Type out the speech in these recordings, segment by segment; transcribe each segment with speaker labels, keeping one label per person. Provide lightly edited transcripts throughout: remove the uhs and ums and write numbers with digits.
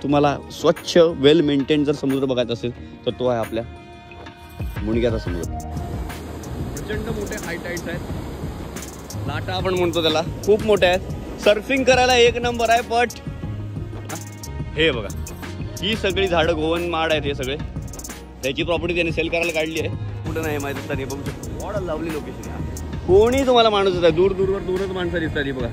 Speaker 1: तुम्हाला स्वच्छ वेल मेंटेन जर समुद्र बघायचा असेल तर तो आहे आपल्या मुणग्याचा समुद्र. प्रचंड मोठे हाय टाइड्स आहेत, लाटा आपण म्हणतो त्याला, खूप मोठे आहेत. सर्फिंग करायला एक नंबर आहे. बट हे बघा, ही सगळी झाडं गोवन माड आहेत, हे सगळे त्याची प्रॉपर्टी त्याने सेल करायला काढली आहे. कुठं नाही माहिती असतात, हे बघू शकतो. वॉट अ लवली लोकेशन आहे. कोणी तुम्हाला माणूस आहे, दूर दूरवर दूरच माणसं दिसतात. ही बघा,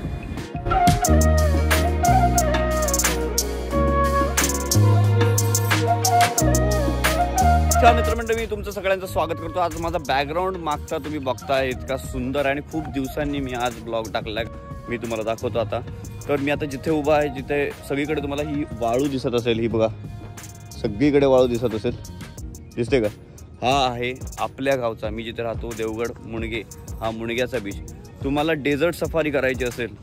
Speaker 1: मित्रमंडळी, मी तुमचं सगळ्यांचं स्वागत करतो. आज माझा बॅकग्राऊंड मागचा तुम्ही बघताय, इतका सुंदर आहे आणि खूप दिवसांनी मी आज ब्लॉग टाकलाय. मी तुम्हाला दाखवतो आता. तर मी आता जिथे उभा आहे, जिथे सगळीकडे तुम्हाला ही वाळू दिसत असेल, ही बघा सगळीकडे वाळू दिसत असेल, दिसते का? हा आहे आपल्या गावचा, मी जिथे राहतो, देवगड मुणगे, हा मुणग्याचा बीच. तुम्हाला डेझर्ट सफारी करायची असेल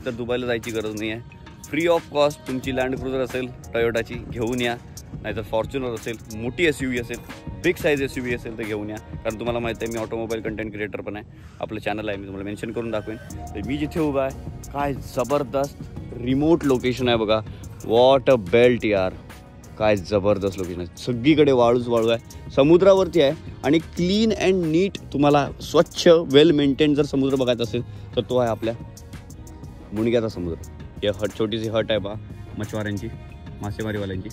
Speaker 1: तर दुबईला जायची गरज नाही आहे. फ्री ऑफ कॉस्ट तुमची लँड क्रुझर असेल टयोटाची, घेऊन या. नाहीतर फॉर्च्युनर असेल, मोठी SUV असेल, बिग साईज SUV असेल तर घेऊन या. कारण तुम्हाला माहिती आहे मी ऑटोमोबाईल कंटेंट क्रिएटर पण आहे. आपलं चॅनल आहे, मी तुम्हाला मेन्शन करून दाखवेन. तर मी जिथे उभा आहे, काय जबरदस्त रिमोट लोकेशन आहे बघा. वॉट अ बेल्ट यार, काय जबरदस्त लोकेशन आहे. सगळीकडे वाळूच वाळू आहे, समुद्रावरती आहे आणि क्लीन अँड नीट. तुम्हाला स्वच्छ वेल मेंटेन जर समुद्र बघायचा असेल तर तो आहे आपल्या मुणग्याचा समुद्र. हे हट, छोटीशी हट आहे बा मच्छवाऱ्यांची, मासेमारीवाल्यांची.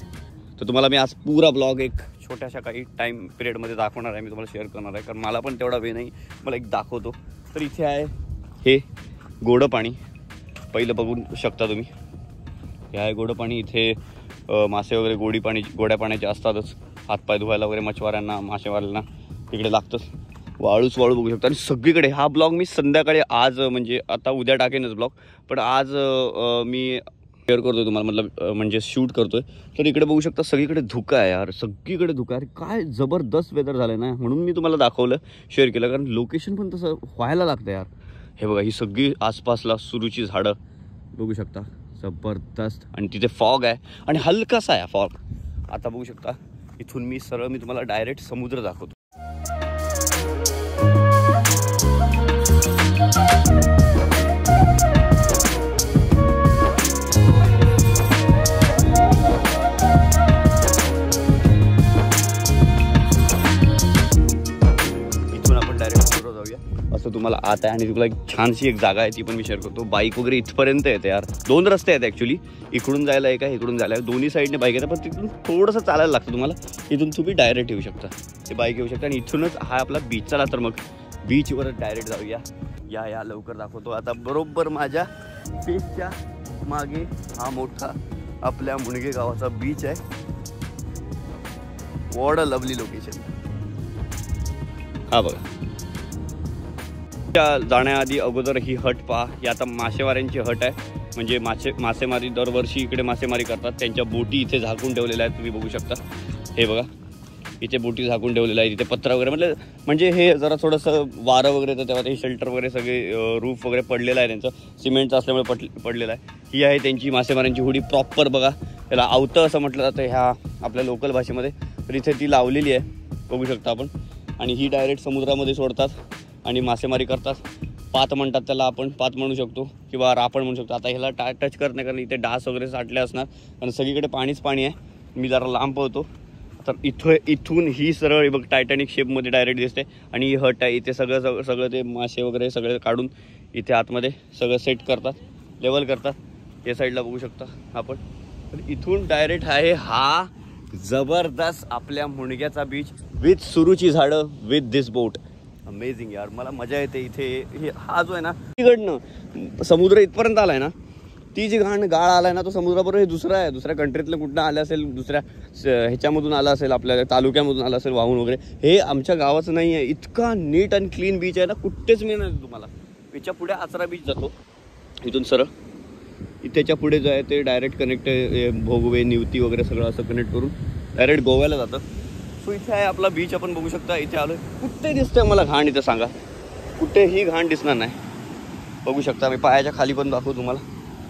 Speaker 1: तर तुम्हाला मी आज पूरा ब्लॉग एक छोट्याशा काही टाईम पिरियडमध्ये दाखवणार आहे, मी तुम्हाला शेअर करणार आहे. कारण मला पण तेवढा वेळ नाही, मला एक दाखवतो. तर इथे आहे हे गोडं पाणी, पहिलं बघू शकता तुम्ही. हे आहे गोडं पाणी. इथे मासे वगैरे गोड्या पाण्याचे असतातच. हातपाय धुवायला वगैरे मच्छवाऱ्यांना, मासेवाल्यांना तिकडे लागतंच. वाळूच वाळू बघू शकता. आणि सगळीकडे हा ब्लॉग मी संध्याकाळी, आज म्हणजे आता उद्या टाकेनच ब्लॉग, पण आज मी शेअर करतोय तुम्हाला, मतलब म्हणजे शूट करतोय. तर इकडे बघू शकता सगळीकडे धुका आहे यार, सगळीकडे धुका आहे. काय जबरदस्त वेदर झालं ना, म्हणून मी तुम्हाला दाखवलं, शेअर केलं. कारण लोकेशन पण तसं व्हायला लागतं यार. हे बघा, ही सगळी आसपासला सुरूची झाडं बघू शकता, जबरदस्त. आणि तिथे फॉग आहे आणि हलकासा आहे फॉग. आता बघू शकता, इथून मी तुम्हाला डायरेक्ट समुद्र दाखवतो. असं तुम्हाला आत आहे. आणि तुला एक छानशी एक जागा आहे, ती पण मी शेअर करतो. बाईक वगैरे इथपर्यंत येते यार. 2 रस्ते आहेत ॲक्च्युली, इकडून जायला एक आहे, इकडून जायला आहे. दोन्ही साईडने बाईक येतात, पण तिथून थोडंसं चालायला लागतं तुम्हाला. इथून तुम्ही डायरेक्ट येऊ शकता, ते बाईक येऊ शकता. आणि इथूनच हा आपला बीच. चला तर मग बीचवर डायरेक्ट जाऊया. या लवकर दाखवतो. आता बरोबर माझ्या फेसच्या मागे हा मोठा आपल्या मुणगे गावाचा बीच आहे. What a lovely location. हा बघा, जाण्याआधी अगोदर ही हट पहा. ही आता मासेमाऱ्यांची हट आहे. म्हणजे मासेमारी दरवर्षी इकडे मासेमारी करतात. त्यांच्या बोटी इथे झाकून ठेवलेल्या आहेत, तुम्ही बघू शकता. हे बघा, इथे बोटी झाकून ठेवलेल्या आहेत. इथे पत्रा वगैरे म्हणजे हे जरा थोडंसं वारं वगैरे येतं तेव्हा ते शेल्टर वगैरे सगळे रूफ वगैरे पडलेलं आहे त्यांचं, सिमेंटचं असल्यामुळे पडलेलं आहे. ही आहे त्यांची मासेमाऱ्यांची होडी प्रॉपर. बघा, त्याला आवतं असं म्हटलं जातं ह्या आपल्या लोकल भाषेमध्ये. तर इथे ती लावलेली आहे, बघू शकता आपण. आणि ही डायरेक्ट समुद्रामध्ये सोडतात आणि मासेमारी करतात. पात म्हणतात त्याला, आपण पात म्हणू शकतो किंवा रापण म्हणू शकतो. आता ह्याला टच करत नाही, कारण इथे डास वगैरे साठले असणार, कारण सगळीकडे पाणीच पाणी आहे. मी जरा लांब पळतो. तर इथून ही सरळ बघ टायटॅनिक शेपमध्ये डायरेक्ट दिसते. आणि ही हट आहे. इथे सगळं ते मासे वगैरे सगळे काढून इथे आतमध्ये सगळं सेट करतात, लेवल करतात. या साईडला बघू शकता आपण. तर इथून डायरेक्ट आहे हा जबरदस्त आपल्या मुणग्याचा बीच, विथ सुरूची झाडं, विथ दिस बोट. अमेझिंग यार, मला मजा येते इथे. हा जो आहे ना, तिकडनं समुद्र इथपर्यंत आलाय ना, ती जी गाळ आलाय ना, तो समुद्राबरोबर हे दुसऱ्या कंट्रीतलं कुठं आलं असेल, दुसऱ्या ह्याच्यामधून आला असेल, आपल्या तालुक्यामधून आला असेल वाहून वगैरे. हे आमच्या गावाचं नाही आहे. इतका नीट अँड क्लीन बीच आहे ना, कुठेच मिळणार तुम्हाला. याच्या पुढे आचरा बीच जातो, इथून सरळ त्याच्या पुढे जो आहे ते डायरेक्ट कनेक्ट, भोगवे, निवती वगैरे सगळं असं कनेक्ट करून डायरेक्ट गोव्याला जातं. सो इथे आहे आपला बीच, आपण बघू शकता. इथे आलोय. कुठे दिसतंय मला घाण इथे सांगा? कुठेही घाण दिसणार नाही, बघू शकता. मी पायाच्या खाली पण दाखवू तुम्हाला,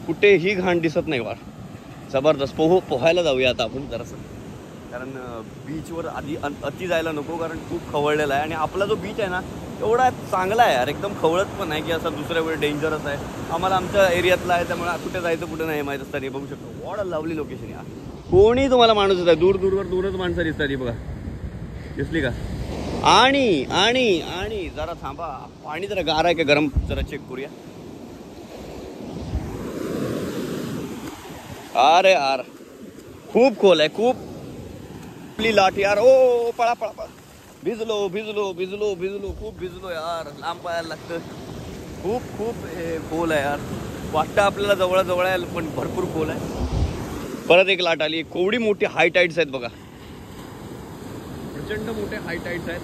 Speaker 1: कुठेही घाण दिसत नाही. वार जबरदस्त. पोहायला जाऊया आता आपण जरासं. कारण बीचवर आधी अति जायला नको, कारण खूप खवळलेला आहे. आणि आपला जो बीच आहे ना एवढा चांगला आहे यार, एकदम खवळत पण आहे की असं दुसऱ्या वेळी डेंजरस आहे. आम्हाला आमच्या एरियातला आहे त्यामुळे कुठे जायचं कुठे नाही माहीत असतं. हे बघू शकतो वॉट अ लवली लोकेशन यार. कोणी तुम्हाला माणूस येत आहे, दूरच माणसं दिसतात. ही बघा दिसली का. आणि आणि आणि जरा थांबा, पाणी जरा गार आहे का गरम जरा चेक करूया. अरे यार खूप खोल आहे, खूप लाट यार. ओ पळा पळा पळा. भिजलो खूप भिजलो यार. लांब पळायला लागतं. खूप हे खोल आहे यार. वाटतं आपल्याला जवळ आहे पण भरपूर खोल आहे. परत एक लाट आली. केवढी मोठी हाय टाईड्स आहेत बघा, प्रचंड मोठे हाय टाईड्स आहेत.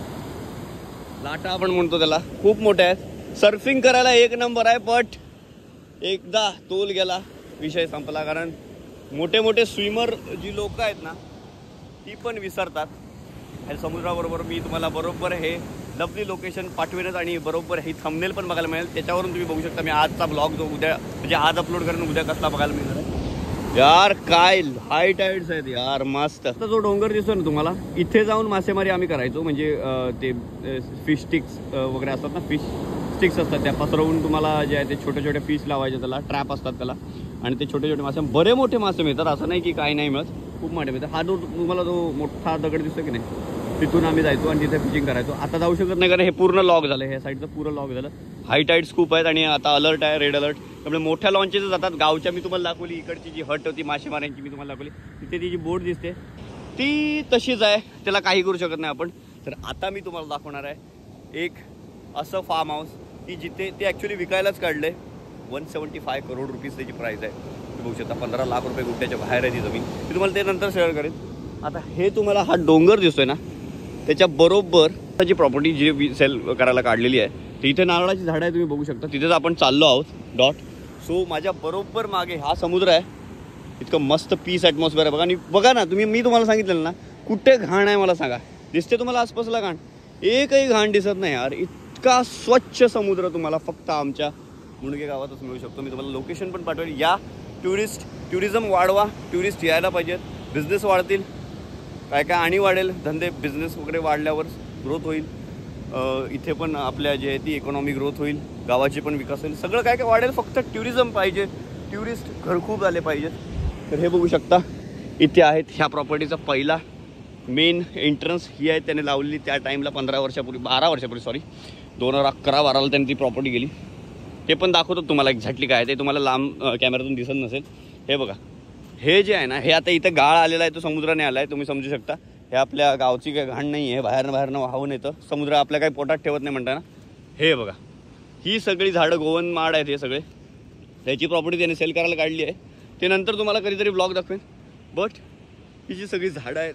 Speaker 1: लाटा आपण म्हणतो त्याला, खूप मोठ्या आहेत. सर्फिंग करायला एक नंबर आहे, बट एकदा तोल गेला विषय संपला. कारण मोठे स्विमर जी लोक आहेत ना ती पण विसरतात. हे समुद्राबरोबर मी तुम्हाला बरोबर हे लवली लोकेशन पाठवेनच आणि बरोबर ही थंबनेल पण बघायला मिळेल. त्याच्यावरून तुम्ही बघू शकता मी आजचा ब्लॉग जो उद्या म्हणजे आज अपलोड करेन उद्या कसला बघायला मिळणार आहे यार. काय हाय टाईड्स आहेत यार, मस्त. आता जो डोंगर दिसतो ना तुम्हाला, इथे जाऊन मासेमारी आम्ही करायचो. म्हणजे ते फिश स्टिक्स वगैरे असतात ना, फिश स्टिक्स असतात त्या पसरवून तुम्हाला जे आहे ते छोटे फिश लावायचे, त्याला ट्रॅप असतात त्याला. आणि ते छोटे मासे, बरे मोठे मासे मिळतात. असं नाही की काही नाही मिळत, खूप मोठे मिळतात. हा जो तुम्हाला जो मोठा दगड दिसतो की नाही, तिथून आम्ही जायचो आणि तिथे फिशिंग करायचो. आता जाऊ शकत नाही कारण हे पूर्ण लॉक झालं, हे साईडचं पूर्ण लॉक झालं. हाय टाईड्स खूप आहेत आणि आता अलर्ट आहे, रेड अलर्ट. त्यामुळे मोठ्या लॉन्चेस जातात. गावच्या मी तुम्हाला दाखवली, इकडची जी हट होती मासेमाऱ्यांची मी तुम्हाला दाखवली, तिथे ती जी बोट दिसते ती तशीच आहे, त्याला काही करू शकत नाही आपण. तर आता मी तुम्हाला दाखवणार आहे एक असं फार्म हाऊस की जिथे ते ॲक्च्युली विकायलाच काढले. 175 करोड रुपीज त्याची प्राईस आहे. बघू शकता 15 लाख रुपये गुंठ्याच्या बाहेर आहे ती जमीन. मी तुम्हाला ते नंतर शेअर करेन. आता हे तुम्हाला हा डोंगर दिसतोय ना, त्याच्या बरोबर जी प्रॉपर्टी जी सेल करायला काढलेली आहे, ती इथे नारळाची झाडं आहे, तुम्ही बघू शकता. तिथेच आपण चाललो आहोत डॉट. सो माझ्या बरोबर मागे हा समुद्र आहे. इतकं मस्त पीस ॲटमॉस्फिअर आहे बघा. आणि बघा ना तुम्ही, मी तुम्हाला सांगितलेलं ना, कुठे घाण आहे मला सांगा. दिसते तुम्हाला आसपासला घाण? एकही घाण दिसत नाही यार. इतका स्वच्छ समुद्र तुम्हाला फक्त आमच्या मुणगे गावातच मिळू शकतो. मी तुम्हाला लोकेशन पण पाठवेल. या टुरिझम वाढवा, टुरिस्ट यायला पाहिजेत, बिझनेस वाढतील, काय आणि वाढेल. धंदे बिझनेस वगैरे वाढल्यावर ग्रोथ होईल. इथे पण आपल्या जे आहे ती इकॉनॉमी ग्रोथ होईल, गावाची पण विकास होईल, सगळं काय वाढेल. फक्त टुरिझम पाहिजे, टुरिस्ट घर खूप झाले पाहिजेत. तर हे बघू शकता इथे आहेत. ह्या प्रॉपर्टीचा पहिला मेन एंट्रन्स ही आहे, त्याने लावलेली त्या टाईमला 12 वर्षापूर्वी सॉरी 2011-12 त्यांनी ती प्रॉपर्टी गेली. ते पण दाखवतो तुम्हाला एक्झॅक्टली काय ते, तुम्हाला लांब कॅमेऱ्यातून दिसत नसेल. हे बघा, हे जे आहे ना, हे आता इथं गाळ आलेला आहे, तो समुद्राने आला आहे, तुम्ही समजू शकता. हे आपल्या गावची काही घाण नाही आहे, बाहेरनं वाहून येतं. समुद्र आपल्या काही पोटात ठेवत नाही म्हणता ना. हे बघा, ही सगळी झाडं गोवन माड आहेत हे सगळे. त्याची प्रॉपर्टी त्याने सेल करायला काढली आहे. ते नंतर तुम्हाला कधीतरी ब्लॉग दाखवेन. बट ही जी सगळी झाडं आहेत,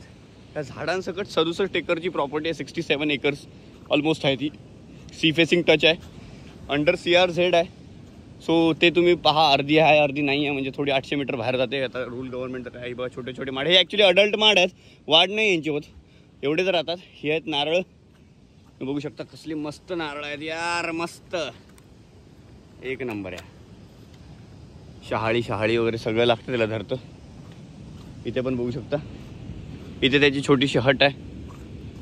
Speaker 1: त्या झाडांसकट 67 एकरची प्रॉपर्टी आहे. 67 एकर्स ऑलमोस्ट आहे ती. सी फेसिंग टच आहे, अंडर CRZ आहे. सो ते तुम्ही पहा, अर्धी आहे अर्धी नाही आहे, म्हणजे थोडी 800 मीटर बाहेर जाते. आता रूल गव्हर्नमेंट तर आहे बघा. छोटे माड, हे ॲक्च्युली अडल्ट माड आहेत, वाढ नाही यांची होत, एवढे जर राहतात. हे आहेत नारळ, बघू शकता कसली मस्त नारळ आहेत यार, मस्त एक नंबर आहे. शहाळी वगैरे सगळं लागतं त्याला, धरतं. इथे पण बघू शकता, इथे त्याची छोटीशी हट आहे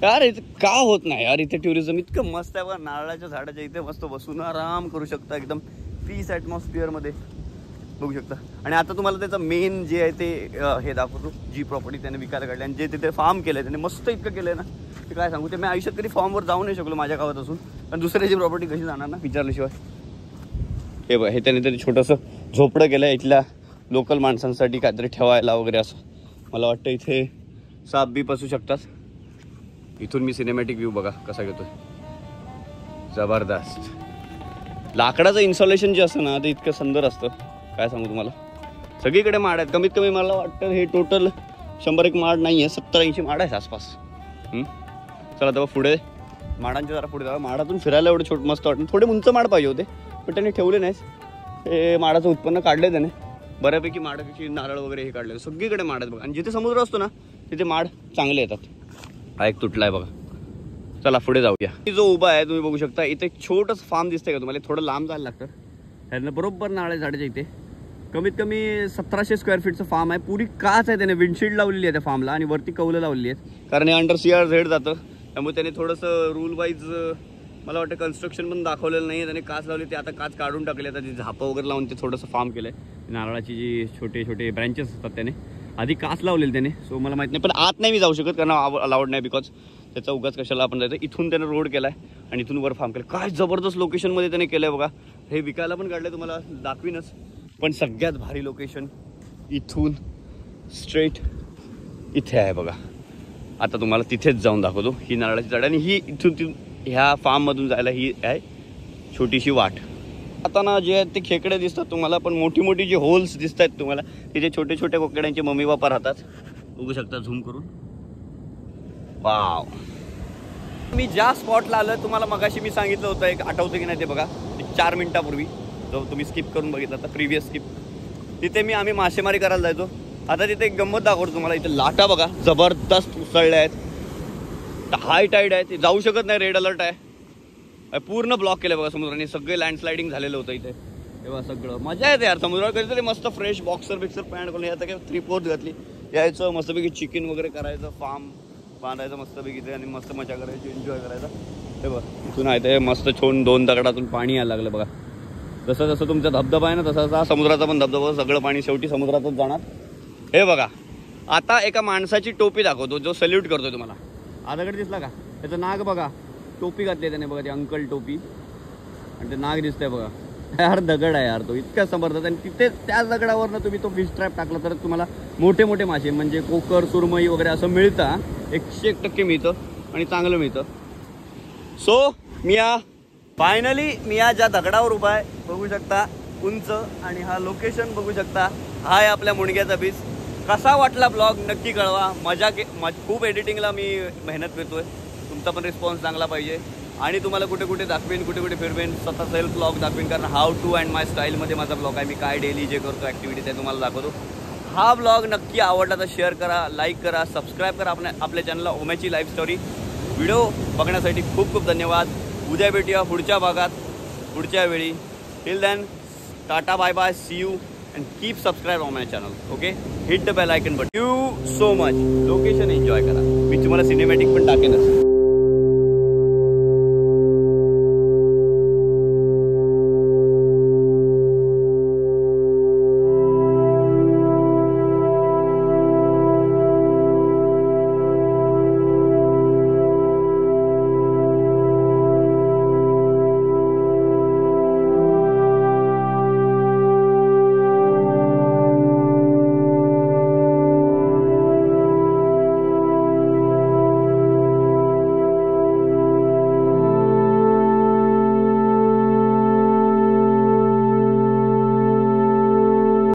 Speaker 1: यार. इथे का होत नाही यार इथे टुरिझम? इतकं मस्त आहे बघा, नारळाच्या झाडाच्या इथे मस्त बसून आराम करू शकता, एकदम पीस ॲटमॉस्फिअरमध्ये बघू शकता. आणि आता तुम्हाला त्याचं मेन जे आहे ते हे दाखवतो, जी प्रॉपर्टी त्याने विकायला काढली आणि जे तिथे फार्म केलं आहे त्याने, मस्त इतकं केलं आहे ना, ते काय सांगू. ते मी आयुष्यात कधी फॉर्मवर जाऊ नाही शकलो माझ्या गावात असून, पण दुसऱ्याची प्रॉपर्टी कशी जाणार ना विचारल्याशिवाय. हे बघा, हे त्याने छोटंसं झोपडं केलं आहे इथल्या लोकल माणसांसाठी, काहीतरी ठेवायला वगैरे असं. मला वाटतं इथे साप बीप असू शकतात. इथून मी सिनेमॅटिक व्ह्यू बघा कसा घेतोय, जबरदस्त. लाकडाचं इन्स्टॉलेशन जे असतं ना ते इतकं सुंदर असतं, काय सांगू तुम्हाला. सगळीकडे माड आहेत, कमीत कमी मला वाटतं हे टोटल 100 माड नाही आहे, 70-80 माड आहेत आसपास. चला तेव्हा पुढे माडांच्या जरा पुढे जावा. माडातून फिरायला एवढं छोट मस्त वाटतं. थोडे उंच माड पाहिजे होते पण त्यांनी ठेवले नाहीच. हे माडाचं उत्पन्न काढले त्याने बऱ्यापैकी. माडाची नारळ वगैरे हे काढले, सगळीकडे माड आहेत बघा. आणि जिथे समुद्र असतो ना तिथे माड चांगले येतात. हा एक तुटला आहे बघा. चला पुढे जाऊया. जो उभा आहे तुम्ही बघू शकता, इथे छोटंच फार्म दिसतंय का तुम्हाला? थोडं लांब जायला लागतं. ह्यांना बरोबर नारळ झाडाच्या इथे कमीत कमी 1700 स्क्वेअर फीटचं फार्म आहे. पुरी काच आहे, त्याने विंडशील्ड लावलेली आहे त्या फार्मला आणि वरती कौलं लावलेली आहेत, कारण हे अंडर CRZ जातं. त्यामुळे त्याने थोडंसं रूल वाईज मला वाटतं कन्स्ट्रक्शन पण दाखवलेलं नाही. त्याने काच लावली, ते आता काच काढून टाकले, आता ती झापं वगैरे लावून ते थोडंसं फार्म केलं आहे. नारळाची जी छोटे छोटे ब्रँचेस असतात त्याने आधी काच लावलेली त्याने. सो मला माहीत नाही, पण आत नाही मी जाऊ शकत कारण अलाउड नाही, बिकॉज त्याचा उगाच कशाला आपण जायचं. इथून त्याने रोड केला आहे आणि इथून वर फार्म केलं. काय जबरदस्त लोकेशनमध्ये त्याने केलं आहे बघा. हे विकायला पण काढलं, तुम्हाला दाखवीनच. पण सगळ्यात भारी लोकेशन इथून स्ट्रेट इथे आहे बघा. आता तुम्हाला तिथेच जाऊन दाखवतो. ही नारळाची झाड आणि ही इथून ह्या फार्ममधून जायला ही आहे छोटीशी वाट. आता ना जे आहेत ते खेकडे दिसतात तुम्हाला, पण मोठी मोठी जी होल्स दिसत आहेत तुम्हाला, तिथे छोटे छोटे कोकड्यांचे मम्मी बापा राहतात. बघू शकता झूम करून. वाव. मी ज्या स्पॉटला आलं तुम्हाला मगाशी मी सांगितलं होतं, एक आठवतं की नाही ते बघा, 4 मिनिटापूर्वी जो तुम्ही स्किप करून बघितला तर प्रिव्हियस स्किप, तिथे आम्ही मासेमारी करायला जायचो. आता तिथे एक गंमत दाखवतो तुम्हाला. इथे लाटा बघा जबरदस्त उसळल्या आहेत, हाय टाईड आहे, ते जाऊ शकत नाही, रेड अलर्ट आहे. पूर्ण ब्लॉक केलं बघा समुद्राने. सगळे लँडस्लायडिंग झालेलं होतं इथे. तेव्हा सगळं मजा येते यार समुद्रावर. कधीतरी मस्त फ्रेश बॉक्सर बिक्सर पॅन्ट करून याचं काय 3/4 घातली, यायचं मस्तपैकी चिकन वगैरे करायचं, फार्म बांधायचं मस्तपैकी ते आणि मस्त मजा करायची, एन्जॉय करायचा. हे बघ इथून आहे ते मस्त छोन 2 दगडातून पाणी यायला लागलं बघा. जसं जसं तुमचा धबधबा आहे ना तसा तसा समुद्राचा पण धबधबा, सगळं पाणी शेवटी समुद्रातच जाणार. हे बघा आता एका माणसाची टोपी दाखवतो जो सल्यूट करतोय तुम्हाला. आधाकडे दिसला का त्याचं नाग बघा, टोपी घातली त्याने बघा, ती अंकल टोपी, आणि ते नाग दिसतंय बघा. यार दगड आहे यार तो, इतका समर्थत. आणि तिथे त्याच दगडावरनं तुम्ही तो फिश ट्रॅप टाकला तर तुम्हाला मोठे मोठे मासे म्हणजे कोकर, सुरमई वगैरे असं मिळतं. 100% मिळतं आणि चांगलं मिळतं. सो फायनली मी ज्या दगडावर उभा आहे बघू शकता, उंच, आणि हा लोकेशन बघू शकता. हा आहे आपल्या मुणग्याचा बीच. कसा वाटला ब्लॉग नक्की कळवा. खूप एडिटिंगला मी मेहनत करतोय, तुमचा पण रिस्पॉन्स चांगला पाहिजे. आणि तुम्हाला कुठे कुठे दाखवेन, कुठे कुठे फिरवेन, स्वतः सेल्फ ब्लॉग दाखवेन, कारण हाऊ टू अँड माय स्टाईलमध्ये माझा ब्लॉग आहे. मी काय डेली जे करतो ॲक्टिव्हिटी ते तुम्हाला दाखवतो. हा ब्लॉग नक्की आवडला तर शेअर करा, लाईक करा, सबस्क्राईब करा आपल्या चॅनलला ओम्याची लाईफ स्टोरी. व्हिडिओ बघण्यासाठी खूप खूप धन्यवाद. उद्या भेटूया पुढच्या भागात पुढच्या वेळी. Till then tata bye bye, see you and keep subscribe on my channel. Okay, hit the bell icon button. You so much. Location enjoy करा. मी तुम्हाला सिनेमॅटिक पण टाकेनच.